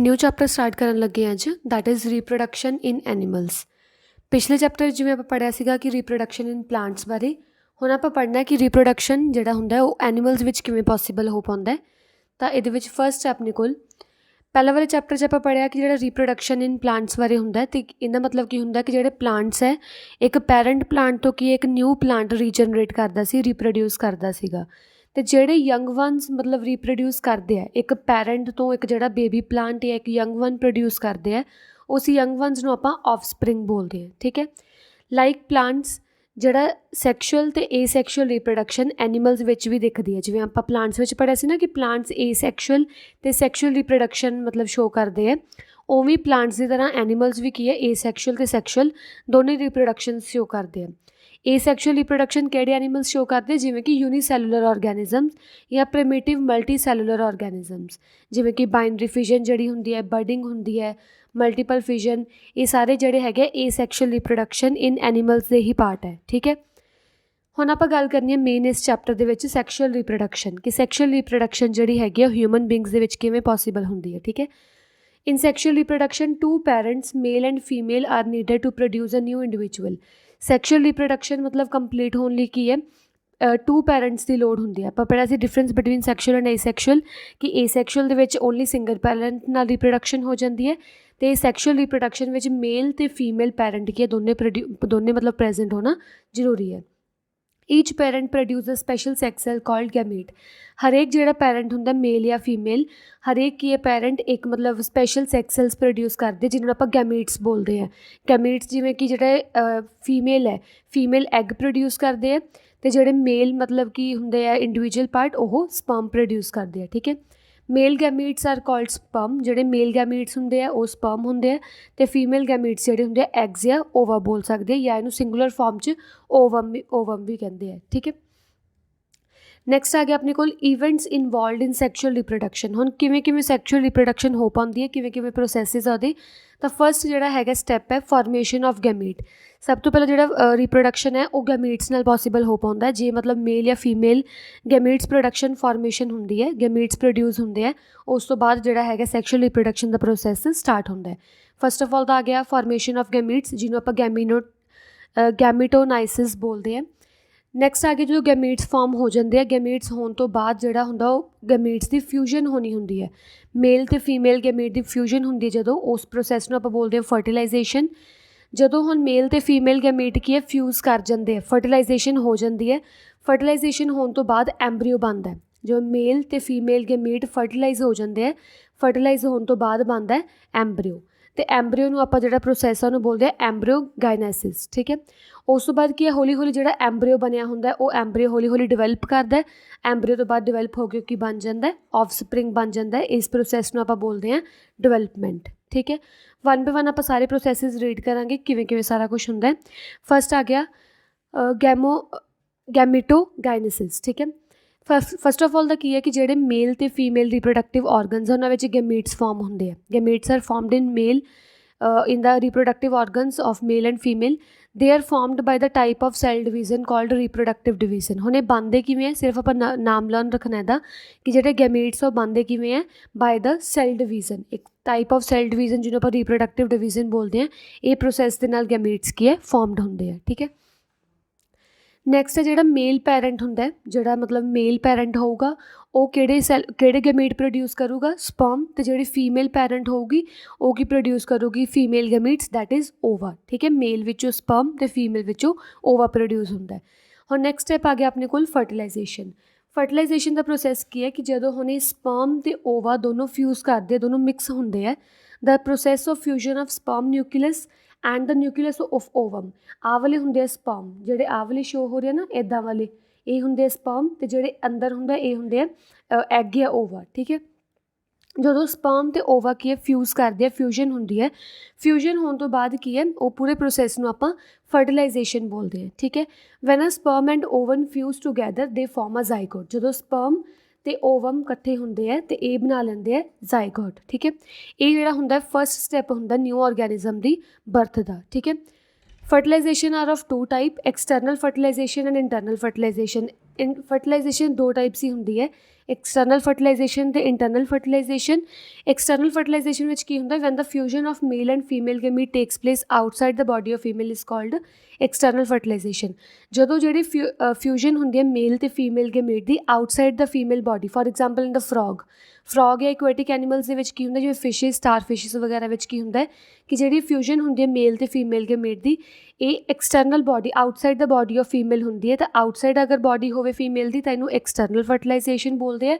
New chapter start करन लगे अज that is reproduction in animals. पिछले चैप्टर जिवें आपां पढ़िया सीगा कि रीप्रोडक्शन इन प्लांट्स बारे, हुण आपां पढ़ना कि रीप्रोडक्शन जिहड़ा हुंदा है ओह एनीमल्स विच किवें पॉसीबल हो पाउंदा है। तां इहदे विच फस्ट अपने कोल पहला वाले चैप्टर 'च आपां पढ़िया कि जिहड़ा रीप्रोडक्शन इन प्लांट्स बारे हुंदा है, ते इहदा मतलब की हुंदा कि जिहड़े प्लांट्स है एक पैरेंट प्लांट तो की एक न्यू प्लांट रीजनरेट करदा सी, रीप्रोड्यूस करदा सीगा। ਤੇ ਜਿਹੜੇ ਯੰਗ ਵਨਸ ਮਤਲਬ ਰੀਪਰੋਡਿਊਸ ਕਰਦੇ ਆ ਇੱਕ ਪੈਰੈਂਟ ਤੋਂ ਇੱਕ ਜਿਹੜਾ ਬੇਬੀ ਪਲਾਂਟ ਜਾਂ ਇੱਕ ਯੰਗ ਵਨ ਪ੍ਰੋਡਿਊਸ ਕਰਦੇ ਆ ਉਸ ਯੰਗ ਵਨਸ ਨੂੰ ਆਪਾਂ ਆਫਸਪ੍ਰਿੰਗ ਬੋਲਦੇ ਹਾਂ। ਠੀਕ ਹੈ, ਲਾਈਕ ਪਲਾਂਟਸ ਜਿਹੜਾ ਸੈਕਸ਼ੂਅਲ ਅਤੇ ਏਸੈਕਸ਼ੂਅਲ ਰੀਪਰੋਡਕਸ਼ਨ ਐਨੀਮਲਸ ਵਿੱਚ ਵੀ ਦਿਖਦੀ ਹੈ। ਜਿਵੇਂ ਆਪਾਂ ਪਲਾਂਟਸ ਵਿੱਚ ਪੜ੍ਹਿਆ ਸੀ ਨਾ ਕਿ ਪਲਾਂਟਸ ਏਸੈਕਸ਼ੂਅਲ ਅਤੇ ਸੈਕਸ਼ੂਅਲ ਰੀਪਰੋਡਕਸ਼ਨ ਮਤਲਬ ਸ਼ੋਅ ਕਰਦੇ ਆ, ਉਵੇਂ ਪਲਾਂਟਸ ਦੀ ਤਰ੍ਹਾਂ ਐਨੀਮਲਸ ਵੀ ਕੀ ਹੈ ਏਸੈਕਸ਼ੂਅਲ ਅਤੇ ਸੈਕਸ਼ੂਅਲ ਦੋਨੇ ਰੀਪਰੋਡਕਸ਼ਨ ਸ਼ੋਅ ਕਰਦੇ ਆ। ਏਸੈਕਸ਼ੂਅਲ ਰੀਪਰੋਡਕਸ਼ਨ ਕਿਹੜੇ ਐਨੀਮਲਸ ਸ਼ੋਅ ਕਰਦੇ, ਜਿਵੇਂ ਕਿ ਯੂਨੀਸੈਲੂਲਰ ਔਰਗੈਨਿਜ਼ਮਸ ਜਾਂ ਪ੍ਰਿਮਿਟਿਵ ਮਲਟੀ ਸੈਲੂਲਰ ਔਰਗੈਨਿਜ਼ਮਸ, ਜਿਵੇਂ ਕਿ ਬਾਈਨਰੀ ਫਿਜ਼ਨ ਜਿਹੜੀ ਹੁੰਦੀ ਹੈ, ਬਰਡਿੰਗ ਹੁੰਦੀ ਹੈ, ਮਲਟੀਪਲ ਫਿਜ਼ਨ, ਇਹ ਸਾਰੇ ਜਿਹੜੇ ਹੈਗੇ ਏਸੈਕਸ਼ੂਅਲ ਰੀਪਰੋਡਕਸ਼ਨ ਇਨ ਐਨੀਮਲਸ ਦੇ ਹੀ ਪਾਰਟ ਹੈ। ਠੀਕ ਹੈ, ਹੁਣ ਆਪਾਂ ਗੱਲ ਕਰਨੀ ਹੈ ਮੇਨ ਇਸ ਚੈਪਟਰ ਦੇ ਵਿੱਚ ਸੈਕਸ਼ੂਅਲ ਰੀਪਰੋਡਕਸ਼ਨ, ਕਿ ਸੈਕਸ਼ੂਅਲ ਰੀਪਰੋਡਕਸ਼ਨ ਜਿਹੜੀ ਹੈਗੀ ਆ ਹਿਊਮਨ ਬੀਂਗਸ ਦੇ ਵਿੱਚ ਕਿਵੇਂ ਪੋਸੀਬਲ ਹੁੰਦੀ ਹੈ। ਠੀਕ ਹੈ, in sexual reproduction two parents male and female are needed to produce a new individual. Sexual reproduction ਮਤਲਬ ਕੰਪਲੀਟ ਹੋਣ ਲਈ ਕੀ ਹੈ ਟੂ ਪੈਰੈਂਟਸ ਦੀ ਲੋੜ ਹੁੰਦੀ ਹੈ। ਆਪਾਂ ਪੜ੍ਹਿਆ ਸੀ ਡਿਫਰੈਂਸ ਬਿਟਵੀਨ ਸੈਕਸ਼ੂਅਲ ਐਂਡ ਏਸੈਕਸ਼ੂਅਲ, ਕਿ ਏਸੈਕਸ਼ੂਅਲ ਦੇ ਵਿੱਚ ਓਨਲੀ ਸਿੰਗਲ ਪੈਰੈਂਟ ਨਾਲ ਰੀਪਰੋਡਕਸ਼ਨ ਹੋ ਜਾਂਦੀ ਹੈ, ਅਤੇ ਸੈਕਸ਼ੂਅਲ ਰੀਪਰੋਡਕਸ਼ਨ ਵਿੱਚ ਮੇਲ ਅਤੇ ਫੀਮੇਲ ਪੈਰੈਂਟ ਕੀ ਹੈ ਦੋਨੇ ਮਤਲਬ ਪ੍ਰੈਜੈਂਟ ਹੋਣਾ ਜ਼ਰੂਰੀ ਹੈ। Each parent produce a special sex cell called gamete. ਹਰੇਕ ਜਿਹੜਾ ਪੈਰੈਂਟ ਹੁੰਦਾ ਮੇਲ ਜਾਂ ਫੀਮੇਲ, ਹਰੇਕ ਕੀ ਹੈ ਪੈਰੈਂਟ ਇੱਕ ਮਤਲਬ ਸਪੈਸ਼ਲ ਸੈਕਸ ਸੈਲਸ ਪ੍ਰੋਡਿਊਸ ਕਰਦੇ ਜਿਹਨੂੰ ਆਪਾਂ ਗੈਮੀਟਸ ਬੋਲਦੇ ਹਾਂ। ਗੈਮੀਟਸ ਜਿਵੇਂ ਕਿ ਜਿਹੜੇ ਫੀਮੇਲ ਹੈ ਫੀਮੇਲ ਐਗ ਪ੍ਰੋਡਿਊਸ ਕਰਦੇ ਆ, ਅਤੇ ਜਿਹੜੇ ਮੇਲ ਮਤਲਬ ਕੀ ਹੁੰਦੇ ਆ ਇੰਡੀਵਿਜੂਅਲ ਪਾਰਟ ਉਹ ਸਪਰਮ ਪ੍ਰੋਡਿਊਸ ਕਰਦੇ ਆ। ਠੀਕ ਹੈ, ਮੇਲ ਗੈਮੀਟਸ ਆਰ ਕਾਲਡ ਸਪਰਮ, ਜਿਹੜੇ ਮੇਲ ਗੈਮੀਟਸ ਹੁੰਦੇ ਆ ਉਹ ਸਪਰਮ ਹੁੰਦੇ ਆ, ਅਤੇ ਫੀਮੇਲ ਗੈਮੀਟਸ ਜਿਹੜੇ ਹੁੰਦੇ ਆ ਐਗਸ ਜਾਂ ਓਵਾ ਬੋਲ ਸਕਦੇ ਆ, ਜਾਂ ਇਹਨੂੰ ਸਿੰਗੂਲਰ ਫਾਰਮ 'ਚ ਓਵਮ ਵੀ ਕਹਿੰਦੇ ਆ। ਠੀਕ ਹੈ, ਨੈਕਸਟ ਆ ਗਿਆ ਆਪਣੇ ਕੋਲ events involved in sexual reproduction. ਹੁਣ ਕਿਵੇਂ ਕਿਵੇਂ ਸੈਕਸ਼ੂਅਲ ਰੀਪਰੋਡਕਸ਼ਨ ਹੋ ਪਾਉਂਦੀ ਹੈ, ਕਿਵੇਂ ਕਿਵੇਂ ਪ੍ਰੋਸੈਸਿਸ ਆ ਉਹਦੇ। ਤਾਂ ਫਸਟ ਜਿਹੜਾ ਹੈਗਾ ਸਟੈਪ ਹੈ ਫਾਰਮੇਸ਼ਨ ਆਫ ਗੈਮੀਟ। ਸਭ ਤੋਂ ਪਹਿਲਾਂ ਜਿਹੜਾ ਰੀਪਰੋਡਕਸ਼ਨ ਹੈ ਉਹ ਗੈਮੀਟਸ ਨਾਲ ਪੋਸੀਬਲ ਹੋ ਪਾਉਂਦਾ, ਜੇ ਮਤਲਬ ਮੇਲ ਜਾਂ ਫੀਮੇਲ ਗੈਮੀਟਸ ਪ੍ਰੋਡਕਸ਼ਨ ਫਾਰਮੇਸ਼ਨ ਹੁੰਦੀ ਹੈ, ਗੈਮੀਟਸ ਪ੍ਰੋਡਿਊਸ ਹੁੰਦੇ ਆ, ਉਸ ਤੋਂ ਬਾਅਦ ਜਿਹੜਾ ਹੈਗਾ ਸੈਕਸ਼ੂਅਲ ਰੀਪਰੋਡਕਸ਼ਨ ਦਾ ਪ੍ਰੋਸੈਸ ਸਟਾਰਟ ਹੁੰਦਾ ਹੈ। ਫਸਟ ਆਫ ਆਲ ਤਾਂ ਆ ਗਿਆ ਫਾਰਮੇਸ਼ਨ ਆਫ ਗੈਮੀਟਸ, ਜਿਹਨੂੰ ਆਪਾਂ ਗੈਮੀਟੋਨਾਈਸਿਸ ਬੋਲਦੇ ਹਾਂ। ਨੈਕਸਟ ਆ ਗਿਆ ਜਦੋਂ ਗੈਮੀਟਸ ਫਾਰਮ ਹੋ ਜਾਂਦੇ ਆ, ਗੈਮੀਟਸ ਹੋਣ ਤੋਂ ਬਾਅਦ ਜਿਹੜਾ ਹੁੰਦਾ ਉਹ ਗੈਮੀਟਸ ਦੀ ਫਿਊਜ਼ਨ ਹੋਣੀ ਹੁੰਦੀ ਹੈ, ਮੇਲ ਅਤੇ ਫੀਮੇਲ ਗੈਮੀਟ ਦੀ ਫਿਊਜ਼ਨ ਹੁੰਦੀ ਹੈ ਜਦੋਂ, ਉਸ ਪ੍ਰੋਸੈਸ ਨੂੰ ਆਪਾਂ ਬੋਲਦੇ ਹਾਂ ਫਰਟੀਲਾਈਜ਼ੇਸ਼ਨ। ਜਦੋਂ ਹੁਣ ਮੇਲ ਅਤੇ ਫੀਮੇਲ ਗੈਮੀਟ ਕੀ ਹੈ ਫਿਊਜ਼ ਕਰ ਜਾਂਦੇ ਆ, ਫਰਟੀਲਾਈਜ਼ੇਸ਼ਨ ਹੋ ਜਾਂਦੀ ਹੈ। ਫਰਟੀਲਾਈਜ਼ੇਸ਼ਨ ਹੋਣ ਤੋਂ ਬਾਅਦ ਐਂਬਰੀਓ ਬਣਦਾ ਹੈ। ਜੋ ਮੇਲ ਅਤੇ ਫੀਮੇਲ ਗੈਮੀਟ ਫਰਟੀਲਾਈਜ਼ ਹੋ ਜਾਂਦੇ ਆ, ਫਰਟੀਲਾਈਜ਼ ਹੋਣ ਤੋਂ ਬਾਅਦ ਬਣਦਾ ਐਂਬਰੀਓ, ਅਤੇ ਐਂਬਰੀਓ ਨੂੰ ਆਪਾਂ ਜਿਹੜਾ ਪ੍ਰੋਸੈਸ ਆ ਉਹਨੂੰ ਬੋਲਦੇ ਆ ਐਂਬਰੀਓਗਾਈਨੇਸਿਸ। ਠੀਕ ਹੈ, ਉਸ ਤੋਂ ਬਾਅਦ ਕੀ ਹੈ ਹੌਲੀ ਹੌਲੀ ਜਿਹੜਾ ਐਂਬਰੀਓ ਬਣਿਆ ਹੁੰਦਾ ਉਹ ਐਂਬਰੀਓ ਹੌਲੀ ਹੌਲੀ ਡਿਵੈਲਪ ਕਰਦਾ, ਐਂਬਰੀਓ ਤੋਂ ਬਾਅਦ ਡਿਵੈਲਪ ਹੋ ਕੇ ਕੀ ਬਣ ਜਾਂਦਾ ਆਫਸਪ੍ਰਿੰਗ ਬਣ ਜਾਂਦਾ। ਇਸ ਪ੍ਰੋਸੈਸ ਨੂੰ ਆਪਾਂ ਬੋਲਦੇ ਹਾਂ ਡਿਵੈਲਪਮੈਂਟ। ਠੀਕ ਹੈ, ਵਨ ਬਾਏ ਵਨ ਆਪਾਂ ਸਾਰੇ ਪ੍ਰੋਸੈਸਿਸ ਰੀਡ ਕਰਾਂਗੇ ਕਿਵੇਂ ਕਿਵੇਂ ਸਾਰਾ ਕੁਛ ਹੁੰਦਾ। ਫਸਟ ਆ ਗਿਆ ਗੈਮੀਟੋਗਾਈਨੇਸਿਸ। ਠੀਕ ਹੈ, ਫਸਟ ਆਫ ਆਲ ਦਾ ਕੀ ਹੈ ਕਿ ਜਿਹੜੇ ਮੇਲ ਅਤੇ ਫੀਮੇਲ ਰੀਪਰੋਡਕਟਿਵ ਔਰਗਨਸ ਉਹਨਾਂ ਵਿੱਚ ਗੈਮੀਟਸ ਫਾਰਮ ਹੁੰਦੇ ਆ। Gametes are formed in male in the reproductive organs of male and female. They are formed by the type of cell division called reproductive division. ਹੁਣ ਇਹ ਬਣਦੇ ਕਿਵੇਂ ਹੈ, ਸਿਰਫ ਆਪਾਂ ਨਾਮ ਲਰਨ ਰੱਖਣਾ ਇਹਦਾ ਕਿ ਜਿਹੜੇ ਗੈਮੀਟਸ ਉਹ ਬਣਦੇ ਕਿਵੇਂ ਹੈ ਬਾਏ ਦ ਸੈਲ ਡਿਵੀਜ਼ਨ, ਇੱਕ ਟਾਈਪ ਆਫ ਸੈਲ ਡਿਵੀਜ਼ਨ ਜਿਹਨੂੰ ਆਪਾਂ ਰੀਪਰੋਡਕਟਿਵ ਡਿਵੀਜ਼ਨ ਬੋਲਦੇ ਹਾਂ। ਇਹ ਪ੍ਰੋਸੈਸ ਦੇ ਨਾਲ ਗੈਮੀਟਸ ਕੀ ਹੈ ਫਾਰਮਡ ਹੁੰਦੇ ਆ। ਠੀਕ ਹੈ, ਨੈਕਸਟ ਹੈ ਜਿਹੜਾ ਮੇਲ ਪੈਰੈਂਟ ਹੁੰਦਾ, ਜਿਹੜਾ ਮਤਲਬ ਮੇਲ ਪੈਰੈਂਟ ਹੋਊਗਾ ਉਹ ਕਿਹੜੇ ਗੈਮੀਟ ਪ੍ਰੋਡਿਊਸ ਕਰੂਗਾ ਸਪਰਮ, ਅਤੇ ਜਿਹੜੀ ਫੀਮੇਲ ਪੈਰੈਂਟ ਹੋਊਗੀ ਉਹ ਕੀ ਪ੍ਰੋਡਿਊਸ ਕਰੂਗੀ ਫੀਮੇਲ ਗੈਮੀਟਸ ਦੈਟ ਇਜ਼ ਓਵਾ। ਠੀਕ ਹੈ, ਮੇਲ ਵਿੱਚੋਂ ਸਪਰਮ ਅਤੇ ਫੀਮੇਲ ਵਿੱਚੋਂ ਓਵਾ ਪ੍ਰੋਡਿਊਸ ਹੁੰਦਾ। ਹੁਣ ਨੈਕਸਟ ਸਟੈਪ ਆ ਗਿਆ ਆਪਣੇ ਕੋਲ ਫਰਟੀਲਾਈਜ਼ੇਸ਼ਨ। ਫਰਟੀਲਾਈਜ਼ੇਸ਼ਨ ਦਾ ਪ੍ਰੋਸੈਸ ਕੀ ਹੈ ਕਿ ਜਦੋਂ ਹੁਣ ਇਹ ਸਪਰਮ ਅਤੇ ਓਵਾ ਦੋਨੋਂ ਫਿਊਜ਼ ਕਰਦੇ, ਦੋਨੋਂ ਮਿਕਸ ਹੁੰਦੇ ਆ, the process of fusion of sperm nucleus and the nucleus of ovum. ਆਹ ਵਾਲੇ ਹੁੰਦੇ ਆ ਸਪਰਮ, ਜਿਹੜੇ ਆਹ ਵਾਲੇ ਸ਼ੋ ਹੋ ਰਹੇ ਨਾ ਇੱਦਾਂ ਵਾਲੇ ਇਹ ਹੁੰਦੇ ਆ ਸਪਰਮ, ਅਤੇ ਜਿਹੜੇ ਅੰਦਰ ਹੁੰਦਾ ਇਹ ਹੁੰਦੇ ਆ ਐਗ ਜਾਂ ਓਵਾ। ਠੀਕ ਹੈ, ਜਦੋਂ ਸਪਰਮ ਅਤੇ ਓਵਾ ਕੀ ਹੈ ਫਿਊਜ਼ ਕਰਦੇ ਆ, ਫਿਊਜ਼ਨ ਹੁੰਦੀ ਹੈ, ਫਿਊਜ਼ਨ ਹੋਣ ਤੋਂ ਬਾਅਦ ਕੀ ਹੈ ਉਹ ਪੂਰੇ ਪ੍ਰੋਸੈਸ ਨੂੰ ਆਪਾਂ ਫਰਟੀਲਾਈਜ਼ੇਸ਼ਨ ਬੋਲਦੇ ਹਾਂ। ਠੀਕ ਹੈ, when a sperm and ovum fuse together ਦੇ ਫਾਰਮ ਅ ਜ਼ਾਈਗੋਟ। ਜਦੋਂ ਸਪਰਮ ਅਤੇ ਓਵਮ ਇਕੱਠੇ ਹੁੰਦੇ ਆ ਅਤੇ ਇਹ ਬਣਾ ਲੈਂਦੇ ਆ ਜ਼ਾਈਗੋਟ। ਠੀਕ ਹੈ, ਇਹ ਜਿਹੜਾ ਹੁੰਦਾ ਫਸਟ ਸਟੈਪ ਹੁੰਦਾ ਨਿਊ ਔਰਗੈਨਿਜ਼ਮ ਦੀ ਬਰਥ ਦਾ। ਠੀਕ ਹੈ, fertilisation are of two type, external fertilisation and internal fertilisation. Fertilisation ਦੋ ਟਾਈਪਸ ਹੀ ਹੁੰਦੀ ਹੈ, एक्सटर्नल फर्टिलाइजेशन ते इंटरनल फर्टिलाइजेशन। एक्सटर्नल फर्टिलाइजेशन विच की हुंदा when the fusion of male and female gamete takes place outside the body of female is called external fertilisation. जदों जिहड़ी फ्यूजन हुंदी है मेल ते फीमेल गैमीट दी outside the female body, for example in the frog या aquatic animals दे विच की हुंदा, जिवें फिशिज स्टार फिशिज वगैरह विच की हुंदा है कि जिहड़ी फ्यूजन हुंदी है मेल ते फीमेल गैमीट दी, ਇਹ external body outside the body of female होंदी है। तो आउटसाइड अगर बॉडी होवे फीमेल दी तो इनू एक्सटर्नल फर्टिलाइजेशन बोलते हैं।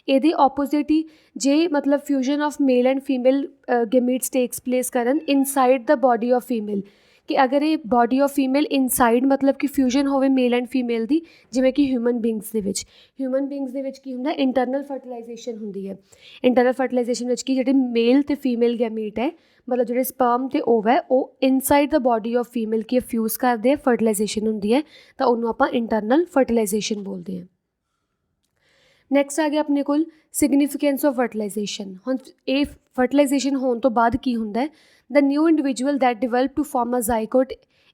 ਇਹਦੇ ऑपोजिट ही जे मतलब fusion of male and female gametes takes place करन inside the body of female, कि अगर ये बॉडी ऑफ फीमेल इनसाइड मतलब कि फ्यूजन होवे मेल एंड फीमेल दी, जिवें कि ह्यूमन बींग्स दे विच की हुंदा इंटरनल फर्टिलाइजेशन हुंदी है। इंटरनल फर्टिलाइजेशन विच की जिहड़े मेल ते फीमेल गैमीट है मतलब जिहड़े स्पर्म ते ओव है वो inside the body of female की फ्यूज करते हैं, फर्टिलाइजेशन हुंदी है, तो उन्होंने आपां इंटरनल फर्टिलाइजेशन बोलते हैं। नैक्सट आ गया अपने कोल सिग्निफिकेंस ऑफ फर्टिलाइजेशन। हुण ये फर्टिलाइजेशन होने तो बाद की हुंदा है, the new individual that develop to form a zygote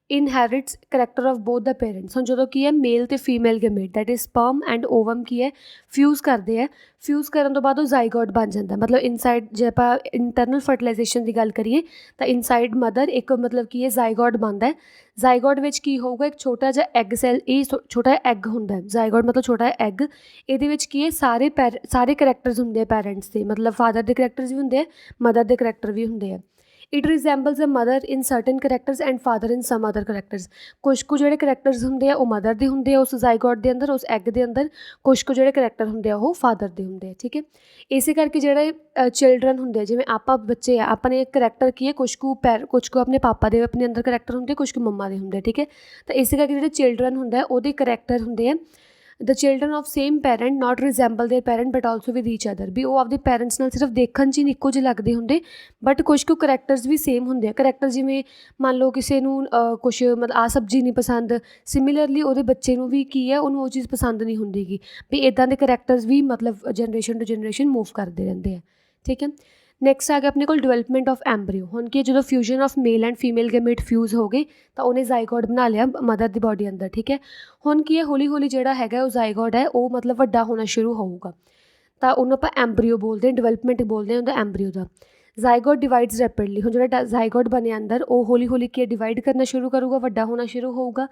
inherits character of both the parents. हुण जदों की है मेल ते female gamete that is sperm and ovum की है फ्यूज करते हैं, फ्यूज करन तो बाद वो जाइगोट बन जाता है। मतलब इनसाइड जे आपां इंटरनल फर्टिलाइजेशन की गल करिए तो इनसाइड मदर एक मतलब की है जाइगोट बनता है। जाइगोट विच की होगा एक छोटा जिहा एग सैल, ये छोटा जिहा एग हुंदा है, जाइगोट मतलब छोटा जिहा एग। ये विच की है सारे करैक्टर्स होंगे पेरेंट्स के, मतलब फादर के करैक्टर्स भी होंगे, मदर के करैक्टर भी होंगे है। It resembles a mother in certain characters and father in some other characters. कुछ को जो करैक्टर्स होंगे वो मदर के होंगे उस जाइगोट के अंदर, उस एग के अंदर, कुछ को जो करैक्टर होंगे वो फादर के होंगे। ठीक है, इस करके जो चिल्ड्रन होंगे जिवें आप बच्चे हैं अपने करैक्टर की है, कुछ को अपने पापा के अपने अंदर करैक्टर होंगे, कुछ को मम्मा के होंगे। ठीक है, तो इस करके जो चिल्ड्रन होंगे वो करैक्टर होंगे the children of same parent not resemble there parent but also with each other, भी वो आपके पेरेंट्स नाल सिर्फ देखण 'च ही इक्को ਜਿਹੇ लगते होंगे बट कुछ को करैक्टर्स भी सेम होंगे। करैक्टर जिमें मान लो किसी नूं कुछ मतलब आ सब्जी नहीं पसंद, सिमिलरली वो बच्चे नूं भी की है उन्होंने वो चीज़ पसंद नहीं होंगी भी इदां दे करैक्टर्स भी मतलब जनरेशन टू जनरेशन मूव करते रहते हैं। ठीक है, नैक्सट आ गया अपने को डिवेलपमेंट ऑफ एम्बरियो। हुण कि जो fusion of male and female gamete fuse हो गए तो उन्हें जाइगोट बना लिया मदर की बॉडी अंदर। ठीक है, हुण की है हौली हौली जिहड़ा हैगा वो जाइगोट है वो मतलब वड्डा होना शुरू होगा, तो उन्होंने आपां एम्बरियो बोलते हैं, डिवेलपमेंट बोलते हैं उहदा एम्बरियो का। जाइगोट डिवाइड्स रैपिडली, हुण जिहड़ा जाइगोट बने अंदर वो हौली हौली की डिवाइड करना शुरू करूगा, वड्डा होना शुरू होगा।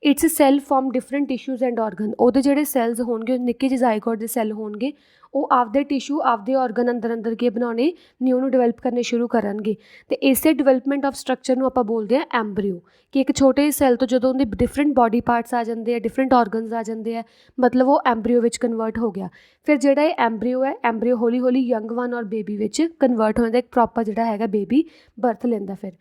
Its cell form different tissues and organ, वो जिहड़े सैल्स होणगे निक्के ਜਿਹੇ जाइगोट के सैल होणगे वो आपदे टिश्यू आपदे ऑर्गन अंदर अंदर के बनाने न्यू नू डिवेलप करने शुरू करनगे। तो इसे डिवेलपमेंट ऑफ स्ट्रक्चर नू आपां बोलते हैं एम्बरियो, कि एक छोटे सैल तो जो उनके डिफरेंट बॉडी पार्ट्स आ जाते हैं, डिफरेंट ऑर्गनस आ जाते हैं, मतलब वो एम्बरियो विच कन्वर्ट हो गया। फिर जिहड़ा एम्बरियो है एम्बरियो हौली हौली यंग वन और बेबी विच कन्वर्ट हो जाता, एक प्रॉपर जिहड़ा हैगा बेबी बर्थ लैंदा। फिर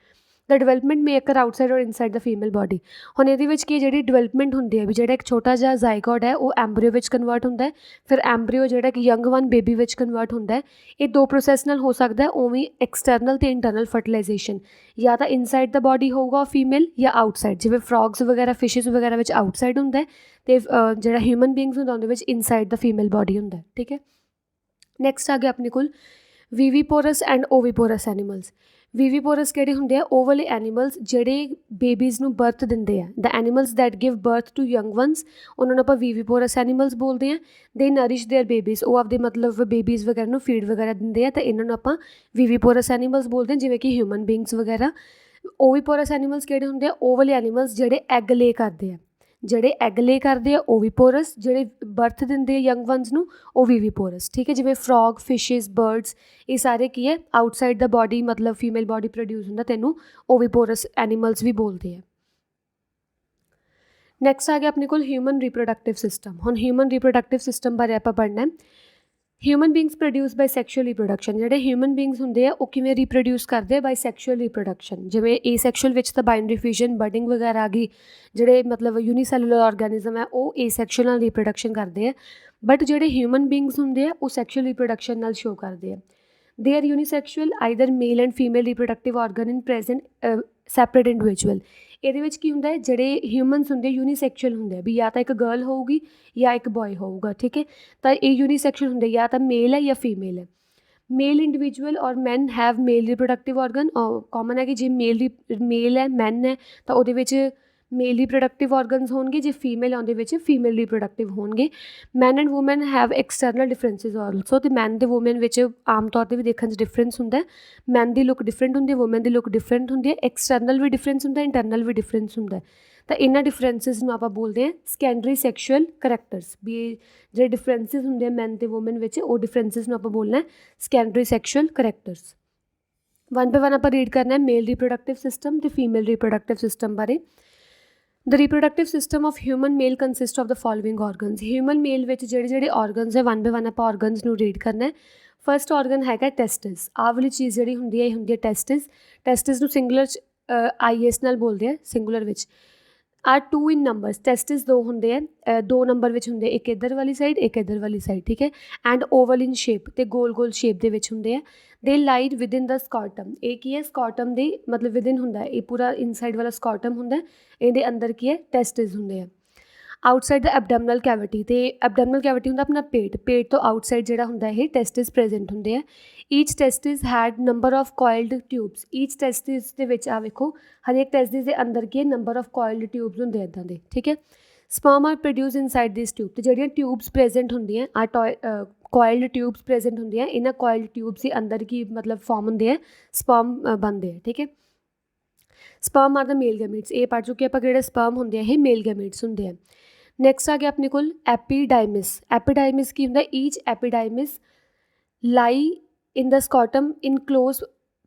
the development may occur outside और इनसाइड द फीमेल बॉडी। हुण इहदे विच की जिहड़ी डिवेलपमेंट हुंदी है भी जिहड़ा एक छोटा जिहा जाइगोट है वो एम्बरियो विच कन्वर्ट हुंदा है, फिर एम्बरियो जिहड़ा कि young one baby which convert हुंदा है। ये दो प्रोसैस नाल हो सकता है, उवें एक्सटर्नल ते इंटरनल फर्टिलाइजेशन या तो इनसाइड द बॉडी होगा फीमेल या आउटसाइड, जिवें फ्रॉग्स वगैरह फिशिज वगैरह विच आउटसाइड हुंदा है ते जिहड़ा ह्यूमन बींग्स हुंदा उहदे विच इनसाइड द फीमेल बॉडी हुंदा है। ठीक है, नैक्सट आ गया अपने कोल विवीपोरस एंड ओवीपोरस एनीमल्स। विवीपोरस किहड़े हुंदे आ, ਉਹ ਵਾਲੇ ਐਨੀਮਲਸ ਜਿਹੜੇ ਬੇਬੀਜ਼ ਨੂੰ ਬਰਥ ਦਿੰਦੇ ਆ, the animals that give birth to young ones, ਉਹਨਾਂ ਨੂੰ ਆਪਾਂ ਵਿਵੀਪੋਰਸ ਐਨੀਮਲਸ ਬੋਲਦੇ ਹਾਂ। ਦੇ ਨਰਿਸ਼ ਦੇਅਰ ਬੇਬੀਜ਼, ਉਹ ਆਪਦੇ ਮਤਲਬ ਬੇਬੀਜ਼ ਵਗੈਰਾ ਨੂੰ ਫੀਡ ਵਗੈਰਾ ਦਿੰਦੇ ਆ, ਤਾਂ ਇਹਨਾਂ ਨੂੰ ਆਪਾਂ ਵਿਵੀਪੋਰਸ ਐਨੀਮਲਸ ਬੋਲਦੇ ਹਾਂ, ਜਿਵੇਂ ਕਿ ਹਿਊਮਨ ਬੀਂਗਸ ਵਗੈਰਾ। ओवीपोरस एनीमल्स किहड़े हुंदे आ, ਉਹ ਵਾਲੇ एनीमल्स ਜਿਹੜੇ ਐਗ ਲੇ ਕਰਦੇ ਆ, ਜਿਹੜੇ ਐਗ ਲੇ ਕਰਦੇ ਆ ओवीपोरस, ਜਿਹੜੇ ਬਰਥ ਦਿੰਦੇ ਆ ਯੰਗ ਵਨਸ ਨੂੰ ਉਹ विवीपोरस। ठीक है, जिवें फ्रॉग फिशिज बर्ड्स ये सारे की है आउटसाइड द बॉडी मतलब फीमेल बॉडी प्रोड्यूस होंदा, तैनूं ओवीपोरस एनीमल्स भी बोलते हैं। नैक्सट आ गया अपने कोल ह्यूमन रिप्रोडक्टिव सिस्टम। हुण ह्यूमन रिप्रोडक्टिव सिस्टम बारे आपां पढ़ना है। Human beings produce by sexual reproduction, जिहड़े ह्यूमन बींग्स होंदे आ वो किवें रिप्रोड्यूस करदे आ बाय सैक्शुअल रिप्रोडक्शन, जिवें ए सैक्शुअल विच तां बाइनरी फ्यूजन बडिंग वगैरह आ गई, जिहड़े मतलब यूनीसैलुलर ऑर्गेनिज्म है वो ए सैक्शुअल नाल रिप्रोडक्शन करदे आ, बट जिहड़े ह्यूमन बींग्स होंदे आ वो सैक्शुअल रिप्रोडक्शन नाल शो करदे आ। They are unisexual either male and female reproductive organ in present separate individual. ਇਹਦੇ ਵਿੱਚ ਕੀ ਹੁੰਦਾ ਹੈ, ਜਿਹੜੇ ਹਿਊਮਨਸ ਹੁੰਦੇ ਯੂਨੀਸੈਕਸ਼ੁਅਲ ਹੁੰਦੇ ਆ ਵੀ ਜਾਂ ਤਾਂ ਇੱਕ ਗਰਲ ਹੋਊਗੀ ਜਾਂ ਇੱਕ ਬॉय ਹੋਊਗਾ। ਠੀਕ ਹੈ, ਤਾਂ ਇਹ ਯੂਨੀਸੈਕਸ਼ੁਅਲ ਹੁੰਦੇ ਜਾਂ ਤਾਂ ਮੇਲ ਹੈ ਜਾਂ ਫੀਮੇਲ ਹੈ। Male individual or man have male reproductive organ, common ਹੈ ਕਿ ਜੇ ਮੇਲ ਹੈ ਮੈਨ ਹੈ ਤਾਂ ਉਹਦੇ ਵਿੱਚ ਮੇਲ ਰੀਪਰੋਡਕਟਿਵ ਆਰਗਨਸ ਹੋਣਗੇ, ਜੇ ਫੀਮੇਲ ਆਉਂਦੇ ਵਿੱਚ ਫੀਮੇਲ ਰੀਪਰੋਡਕਟਿਵ ਹੋਣਗੇ। Man and woman have external differences also, ਅਤੇ ਮੈਨ ਅਤੇ ਵੂਮੈਨ ਵਿੱਚ ਆਮ ਤੌਰ 'ਤੇ ਵੀ ਦੇਖਣ 'ਚ ਡਿਫਰੈਂਸ ਹੁੰਦਾ। ਮੈਨ ਦੀ ਲੁੱਕ ਡਿਫਰੈਂਟ ਹੁੰਦੀ ਹੈ, ਵੂਮੈਨ ਦੀ ਲੁੱਕ ਡਿਫਰੈਂਟ ਹੁੰਦੀ ਹੈ। ਐਕਸਟਰਨਲ ਵੀ ਡਿਫਰੈਂਸ ਹੁੰਦਾ, ਇੰਟਰਨਲ ਵੀ ਡਿਫਰੈਂਸ ਹੁੰਦਾ। ਤਾਂ ਇਹਨਾਂ ਡਿਫਰੈਂਸਿਸ ਨੂੰ ਆਪਾਂ ਬੋਲਦੇ ਹਾਂ ਸੈਕੰਡਰੀ ਸੈਕਸ਼ੂਅਲ ਕਰੈਕਟਰਸ। ਵੀ ਇਹ ਜਿਹੜੇ ਡਿਫਰੈਂਸਿਸ ਹੁੰਦੇ ਆ ਮੈਨ ਅਤੇ ਵੂਮੈਨ ਵਿੱਚ, ਉਹ ਡਿਫਰੈਂਸਿਸ ਨੂੰ ਆਪਾਂ ਬੋਲਣਾ secondary sexual characters. One by one ਆਪਾਂ ਰੀਡ ਕਰਨਾ ਮੇਲ ਰੀਪਰੋਡਕਟਿਵ ਸਿਸਟਮ ਅਤੇ ਫੀਮੇਲ ਰੀਪਰੋਡਕਟਿਵ ਸਿਸਟਮ ਬਾਰੇ। The reproductive system of human male consist of the following organs. Human male ਵਿੱਚ ਜਿਹੜੇ ਆਰਗਨਸ ਹੈ, ਵਨ ਬਾਏ ਵਨ ਆਪਾਂ ਆਰਗਨਸ ਨੂੰ read ਕਰਨਾ। ਫਸਟ ਆਰਗਨ ਹੈਗਾ ਟੈਸਟਿਸ। ਆਹ ਵਾਲੀ ਚੀਜ਼ ਜਿਹੜੀ ਹੁੰਦੀ ਹੈ, ਇਹ ਹੁੰਦੀ ਹੈ ਟੈਸਟਿਸ। ਟੈਸਟਿਸ ਨੂੰ ਸਿੰਗੂਲਰ 'ਚ IS ਨਾਲ ਬੋਲਦੇ ਆ, ਸਿੰਗੂਲਰ ਵਿੱਚ। ਆਰ 2 ਇਨ ਨੰਬਰਸ। ਟੈਸਟਿਸ 2 ਹੁੰਦੇ ਆ, 2 ਨੰਬਰ ਵਿੱਚ ਹੁੰਦੇ, ਇੱਕ ਇੱਧਰ ਵਾਲੀ ਸਾਈਡ, ਇੱਕ ਇੱਧਰ ਵਾਲੀ ਸਾਈਡ, ਠੀਕ ਹੈ। ਐਂਡ ਓਵਲ ਇਨ ਸ਼ੇਪ, ਅਤੇ ਗੋਲ ਗੋਲ ਸ਼ੇਪ ਦੇ ਵਿੱਚ ਹੁੰਦੇ ਆ। ਦੇ ਲਾਈਡ ਵਿਦਿਨ ਦਾ ਸਕਾਟਮ। ਇਹ ਕੀ ਹੈ, ਸਕਾਟਮ ਦੇ ਮਤਲਬ ਵਿਦਿਨ ਹੁੰਦਾ, ਇਹ ਪੂਰਾ ਇਨਸਾਈਡ ਵਾਲਾ ਸਕਾਟਮ ਹੁੰਦਾ, ਇਹਦੇ ਅੰਦਰ ਕੀ ਹੈ, ਟੈਸਟਿਸ ਹੁੰਦੇ ਆ। ਆਊਟਸਾਈਡ ਦਾ ਐਬਡੋਮਨਲ ਕੈਵਿਟੀ, ਅਤੇ ਐਬਡੋਮਨਲ ਕੈਵਿਟੀ ਹੁੰਦਾ ਆਪਣਾ ਪੇਟ, ਪੇਟ ਤੋਂ ਆਊਟਸਾਈਡ ਜਿਹੜਾ ਹੁੰਦਾ ਇਹ ਟੈਸਟਿਸ ਪ੍ਰੈਜੈਂਟ ਹੁੰਦੇ ਆ। ਈਚ ਟੈਸਟਿਸ head number of coiled tubes. ਈਚ ਟੈਸਟਿਸ ਦੇ ਵਿੱਚ ਆ ਵੇਖੋ, ਹਰੇਕ ਟੈਸਟਿਸ ਦੇ ਅੰਦਰ ਕੀ ਹੈ, ਨੰਬਰ ਆਫ ਕੋਇਲਡ ਟਿਊਬਸ ਹੁੰਦੇ ਇੱਦਾਂ ਦੇ, ਠੀਕ ਹੈ। ਸਪਰਮ ਆਰ ਪ੍ਰੋਡਿਊਸ ਇਨਸਾਈਡ ਦਿਸ ਟਿਊਬ, ਅਤੇ ਜਿਹੜੀਆਂ ਟਿਊਬਸ ਪ੍ਰੈਜੈਂਟ ਹੁੰਦੀਆਂ ਆ ਕੋਇਲਡ ਟਿਊਬਸ ਪ੍ਰੈਜੈਂਟ ਹੁੰਦੀਆਂ, ਇਹਨਾਂ ਕੋਇਲਡ ਟਿਊਬਸ ਦੇ ਅੰਦਰ ਕੀ ਮਤਲਬ ਫਾਰਮ ਹੁੰਦੇ ਆ, ਸਪਰਮ ਬਣਦੇ ਆ, ਠੀਕ ਹੈ। ਸਪਰਮ ਆਰ ਦਾ ਮੇਲ ਗੈਮੀਟਸ। ਇਹ ਪੜ੍ਹ ਚੁੱਕੇ ਆਪਾਂ, ਕਿਹੜੇ ਸਪਰਮ ਹੁੰਦੇ ਆ, ਇਹ ਮੇਲ ਗੈਮੀਟਸ ਹੁੰਦੇ ਆ। ਨੈਕਸਟ ਆ ਗਿਆ ਆਪਣੇ ਕੋਲ ਐਪੀਡਾਈਮਿਸ। ਐਪੀਡਾਈਮਿਸ ਕੀ ਹੁੰਦਾ, ਈਚ ਐਪੀਡਾਈਮਿਸ ਲਾਈ ਇਨ ਦਾ ਸਕਾਟਮ ਇਨ ਕਲੋਜ਼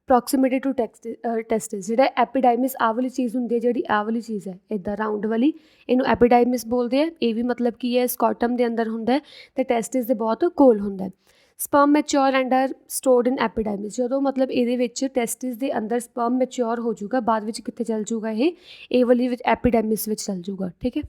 ਪ੍ਰੋਕਸੀਮਿਟੀ ਟੂ ਟੈਸਟਿਸ। ਜਿਹੜਾ ਐਪੀਡਾਈਮਿਸ ਆਹ ਵਾਲੀ ਚੀਜ਼ ਹੁੰਦੀ ਹੈ, ਜਿਹੜੀ ਆਹ ਵਾਲੀ ਚੀਜ਼ ਹੈ ਇੱਦਾਂ ਰਾਊਂਡ ਵਾਲੀ, ਇਹਨੂੰ ਐਪੀਡਾਈਮਿਸ ਬੋਲਦੇ ਆ। ਇਹ ਵੀ ਮਤਲਬ ਕੀ ਹੈ, ਸਕਾਟਮ ਦੇ ਅੰਦਰ ਹੁੰਦਾ ਅਤੇ ਟੈਸਟਿਸ ਦੇ ਬਹੁਤ ਕੋਲ ਹੁੰਦਾ। Sperm mature and are stored in epididymis. ਜਦੋਂ ਮਤਲਬ ਇਹਦੇ ਵਿੱਚ ਟੈਸਟਿਸ ਦੇ ਅੰਦਰ ਸਪਰਮ ਮੈਚਿਓਰ ਹੋ ਜਾਊਗਾ, ਬਾਅਦ ਵਿੱਚ ਕਿੱਥੇ ਚੱਲ ਜਾਊਗਾ, ਇਹ ਵਾਲੀ ਵਿੱਚ ਐਪੀਡਾਈਮਿਸ ਵਿੱਚ ਚੱਲ ਜਾਊਗਾ, ਠੀਕ ਹੈ।